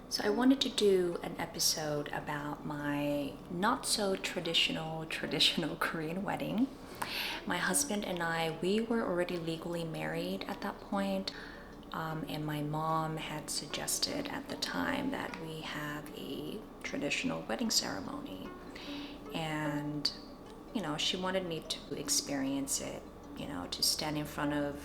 So I wanted to do an episode about my not so traditional Korean wedding. My husband and I, we were already legally married at that point. And my mom had suggested at the time that we have a traditional wedding ceremony. And, she wanted me to experience it, to stand in front of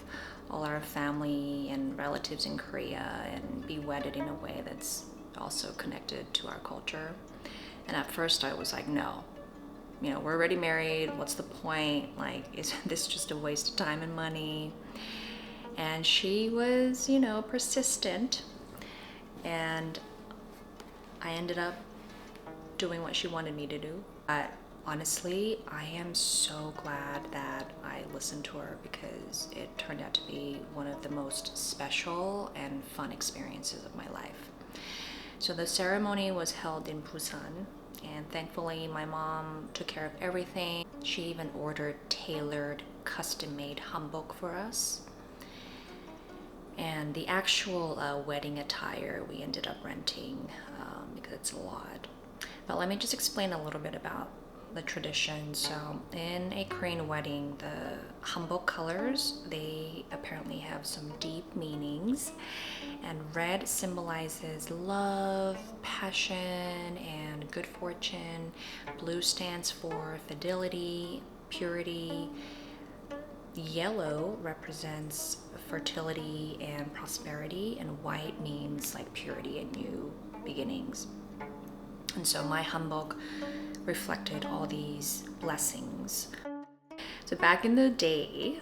all our family and relatives in Korea and be wedded in a way that's also connected to our culture. And at first I was like, no, we're already married. What's the point? Like, isn't this just a waste of time and money? And she was, persistent. And I ended up doing what she wanted me to do. But honestly, I am so glad that I listened to her because it turned out to be one of the most special and fun experiences of my life. So the ceremony was held in Busan, and thankfully my mom took care of everything. She even ordered tailored, custom-made hanbok for us. And the actual wedding attire we ended up renting because it's a lot. But let me just explain a little bit about the tradition. So in a Korean wedding, the hanbok colors, they apparently have some deep meanings. And red symbolizes love, passion, and good fortune. Blue stands for fidelity, purity. Yellow represents fertility and prosperity, and white means like purity and new beginnings. And so my hanbok reflected all these blessings. So back in the day,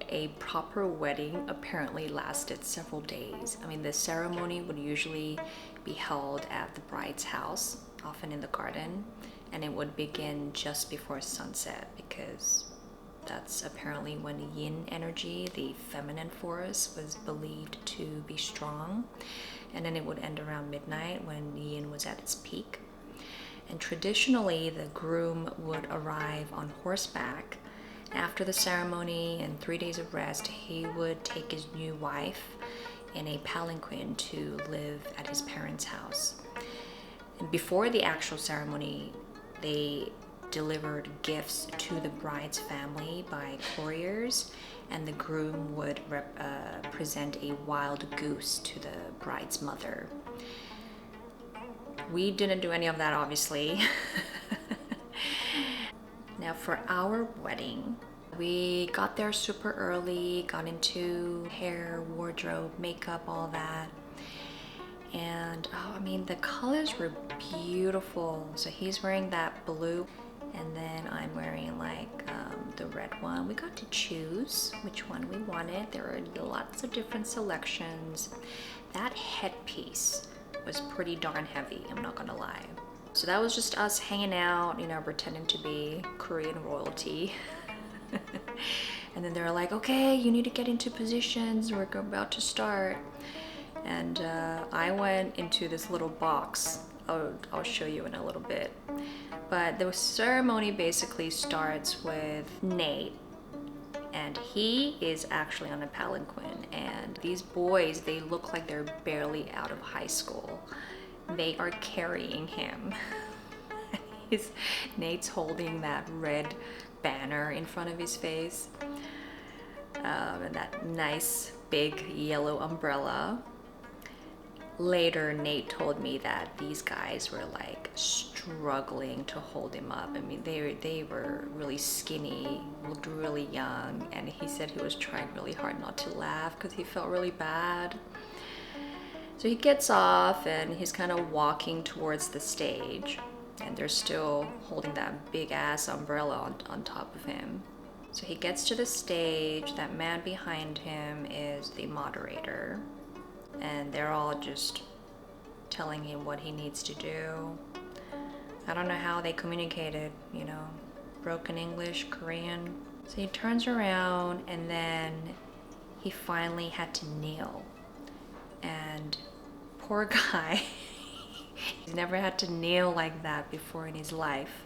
a proper wedding apparently lasted several days. I mean, the ceremony would usually be held at the bride's house, often in the garden, and it would begin just before sunset because that's apparently when yin energy, the feminine force, was believed to be strong. And then it would end around midnight when yin was at its peak. And traditionally, the groom would arrive on horseback. After the ceremony and 3 days of rest, he would take his new wife in a palanquin to live at his parents' house. And before the actual ceremony, they delivered gifts to the bride's family by couriers, and the groom would present a wild goose to the bride's mother. We didn't do any of that, obviously. Now for our wedding, we got there super early, got into hair, wardrobe, makeup, all that. And the colors were beautiful. So he's wearing that blue, and then I'm wearing the red one. We got to choose which one we wanted. There were lots of different selections. That headpiece was pretty darn heavy, I'm not gonna lie. So that was just us hanging out, pretending to be Korean royalty. And then they were like, okay, you need to get into positions, we're about to start. And I went into this little box. I'll show you in a little bit. But the ceremony basically starts with Nate, and he is actually on a palanquin. And these boys, they look like they're barely out of high school. They are carrying him. Nate's holding that red banner in front of his face, and that nice big yellow umbrella. Later, Nate told me that these guys were struggling to hold him up. I mean, they were really skinny, looked really young, and he said he was trying really hard not to laugh because he felt really bad. So he gets off and he's kind of walking towards the stage, and they're still holding that big ass umbrella on top of him. So he gets to the stage. That man behind him is the moderator, and they're all just telling him what he needs to do. I don't know how they communicated, broken English, Korean. So he turns around, and then he finally had to kneel. And poor guy, he's never had to kneel like that before in his life.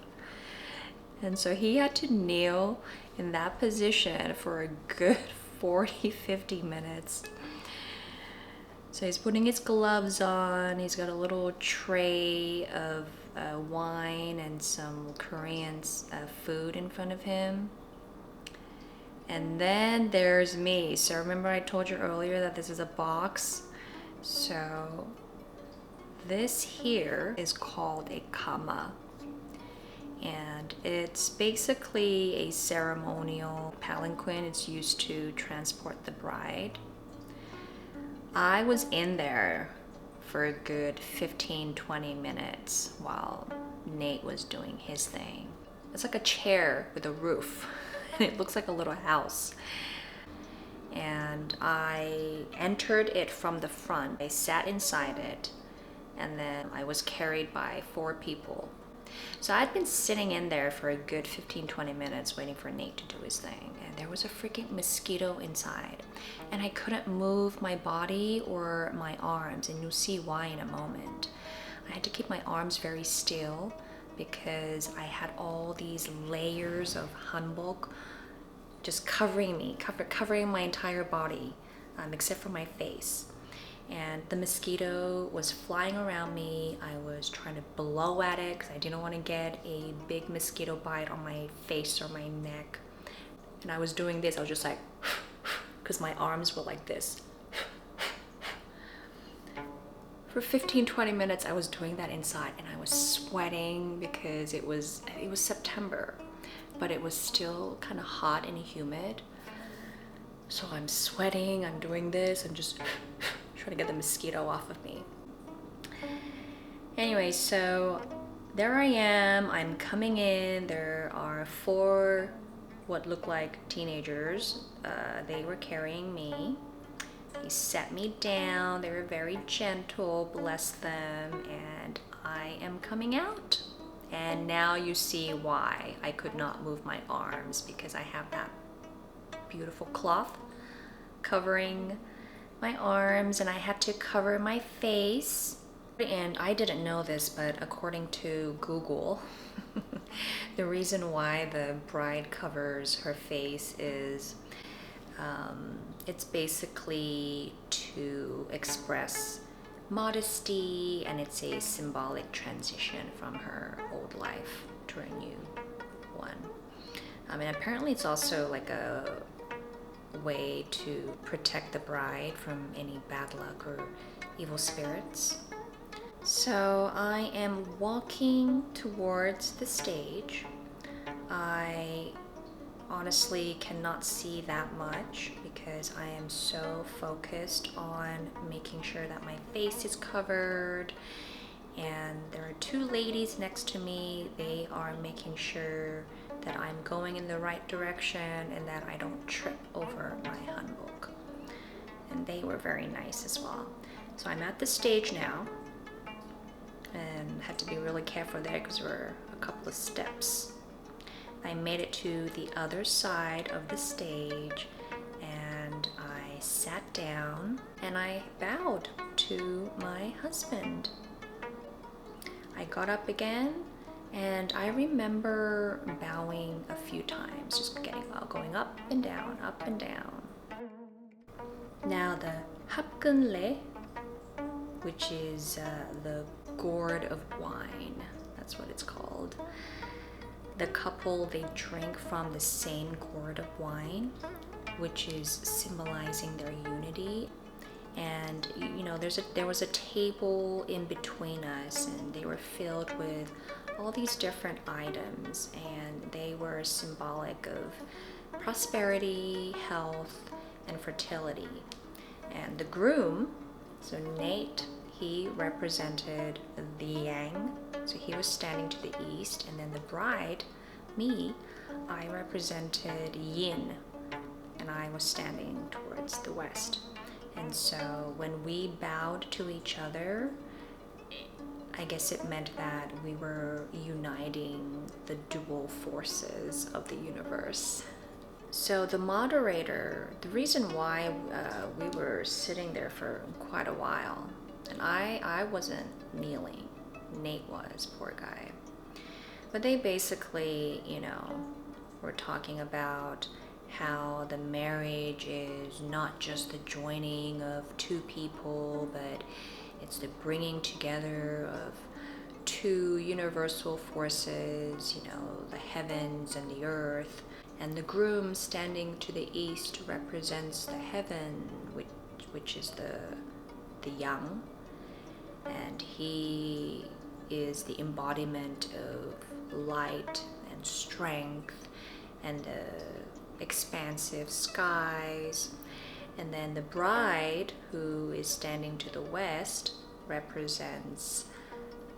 And so he had to kneel in that position for a good 40, 50 minutes. So he's putting his gloves on. He's got a little tray of wine and some Korean food in front of him. And then there's me. So remember I told you earlier that this is a box. So this here is called a kama. And it's basically a ceremonial palanquin. It's used to transport the bride. I was in there for a good 15-20 minutes while Nate was doing his thing. It's like a chair with a roof. It looks like a little house. And I entered it from the front. I sat inside it, and then I was carried by 4 people. So I'd been sitting in there for a good 15-20 minutes waiting for Nate to do his thing, and there was a freaking mosquito inside, and I couldn't move my body or my arms, and you'll see why in a moment. I had to keep my arms very still because I had all these layers of hanbok just covering me, covering my entire body, except for my face. And the mosquito was flying around me. I was trying to blow at it because I didn't want to get a big mosquito bite on my face or my neck. And I was doing this, I was just like, because my arms were like this. For 15-20 minutes I was doing that inside, and I was sweating because it was September, but it was still kind of hot and humid. So I'm sweating, I'm doing this, I'm just trying to get the mosquito off of me. Anyway, so there I am, I'm coming in. There are 4 what look like teenagers. They were carrying me. They set me down. They were very gentle, bless them, and I am coming out. And now you see why I could not move my arms, because I have that beautiful cloth covering my arms, and I had to cover my face. And I didn't know this, but according to Google, the reason why the bride covers her face is it's basically to express modesty, and it's a symbolic transition from her old life to her new one. And apparently it's also like a way to protect the bride from any bad luck or evil spirits. So I am walking towards the stage. I honestly cannot see that much because I am so focused on making sure that my face is covered. And there are 2 ladies next to me. They are making sure that I'm going in the right direction and that I don't trip over my hanbok. And they were very nice as well. So I'm at the stage now, and had to be really careful there because there were a couple of steps. I made it to the other side of the stage, and I sat down and I bowed to my husband. I got up again, and I remember bowing a few times, just going up and down, up and down. Now the hapkunle, which is the gourd of wine, that's what it's called. The couple, they drink from the same gourd of wine, which is symbolizing their unity. And you know, there was a table in between us, and they were filled with all these different items, and they were symbolic of prosperity, health, and fertility. And the groom, so Nate, he represented the yang, so he was standing to the east, and then the bride, me, I represented yin, and I was standing towards the west. And so when we bowed to each other, I guess it meant that we were uniting the dual forces of the universe. So the moderator, the reason why we were sitting there for quite a while, and I wasn't kneeling, Nate was, poor guy. But they basically, you know, were talking about how the marriage is not just the joining of two people, but it's the bringing together of two universal forces, you know, the heavens and the earth. And the groom standing to the east represents the heaven, which is the yang, and he is the embodiment of light and strength and the expansive skies. And then the bride, who is standing to the west, represents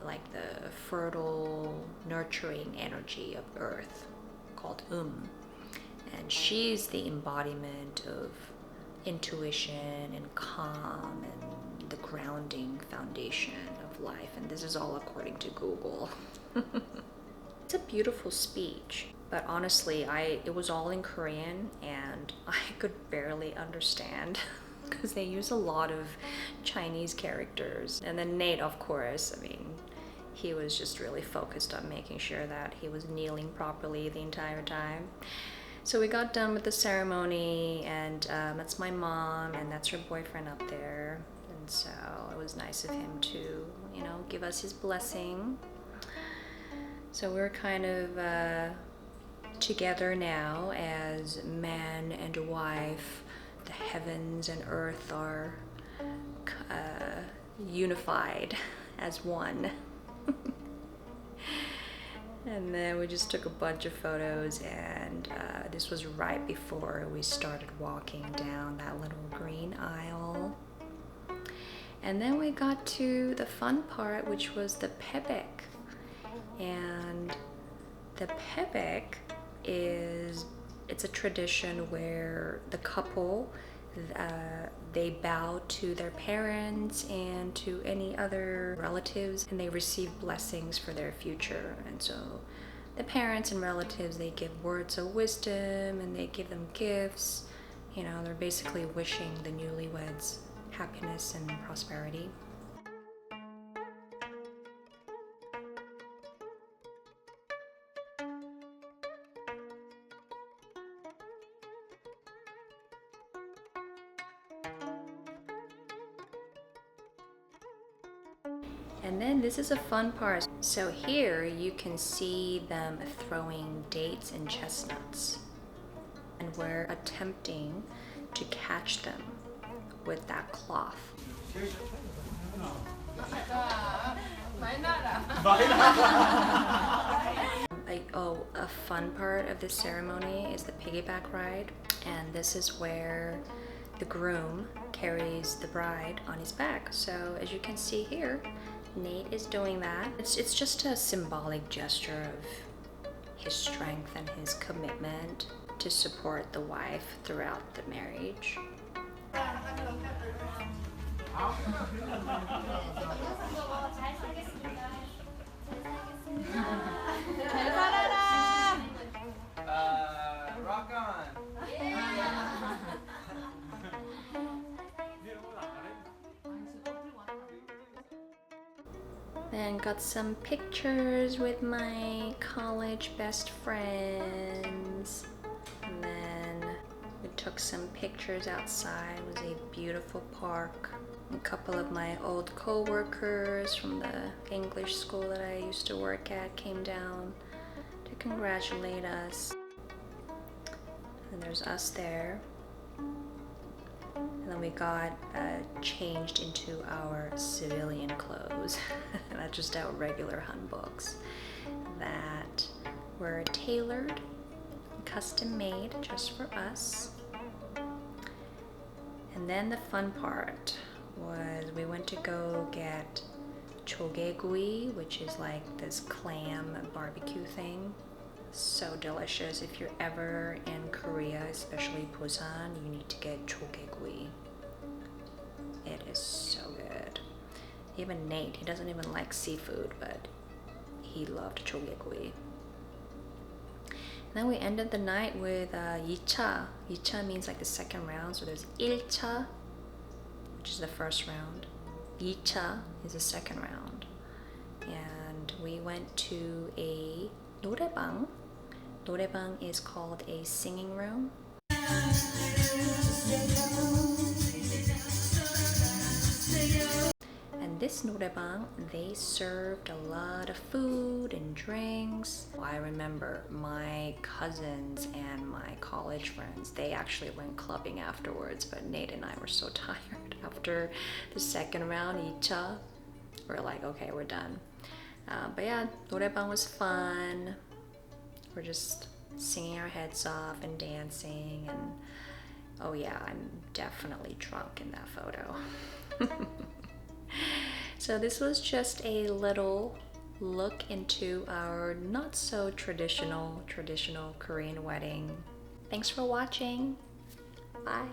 like the fertile, nurturing energy of earth called and she's the embodiment of intuition and calm and the grounding foundation of life. And this is all according to Google. It's a beautiful speech, but honestly, it was all in Korean and I could barely understand because they use a lot of Chinese characters. And then Nate, of course, I mean, he was just really focused on making sure that he was kneeling properly the entire time. So we got done with the ceremony, and that's my mom, and that's her boyfriend up there. And so it was nice of him to, you know, give us his blessing. So we're kind of together now as man and wife. The heavens and earth are unified as one. And then we just took a bunch of photos, and this was right before we started walking down that little green aisle. And then we got to the fun part, which was the pebek. And the pebek it's a tradition where the couple they bow to their parents and to any other relatives, and they receive blessings for their future. And so the parents and relatives, they give words of wisdom and they give them gifts. You know, they're basically wishing the newlyweds happiness and prosperity. And then this is a fun part. So here you can see them throwing dates and chestnuts. And we're attempting to catch them with that cloth. A fun part of this ceremony is the piggyback ride. And this is where the groom carries the bride on his back. So as you can see here, Nate is doing that. It's just a symbolic gesture of his strength and his commitment to support the wife throughout the marriage. Rock on! Then got some pictures with my college best friends. And then we took some pictures outside. It was a beautiful park. A couple of my old co-workers from the English school that I used to work at came down to congratulate us. And there's us there. And then we got changed into our civilian clothes, not just our regular hanboks that were tailored, custom made just for us. And then the fun part was we went to go get chogaegui, which is like this clam barbecue thing. So delicious. If you're ever in Korea, especially Busan, you need to get chogaegui. It is so good. Even Nate, he doesn't even like seafood, but he loved chogaegui. And then we ended the night with 2차. 2차 means like the second round. So there's 1차, which is the first round. 2차 is the second round. And we went to a 노래방. 노래방 is called a singing room. And this noraebang, they served a lot of food and drinks. I remember my cousins and my college friends, they actually went clubbing afterwards, but Nate and I were so tired after the second round, 2차. We're like, okay, we're done. But yeah, noraebang was fun. We're just singing our heads off and dancing, and oh yeah, I'm definitely drunk in that photo. So this was just a little look into our not so traditional Korean wedding. Thanks for watching. Bye.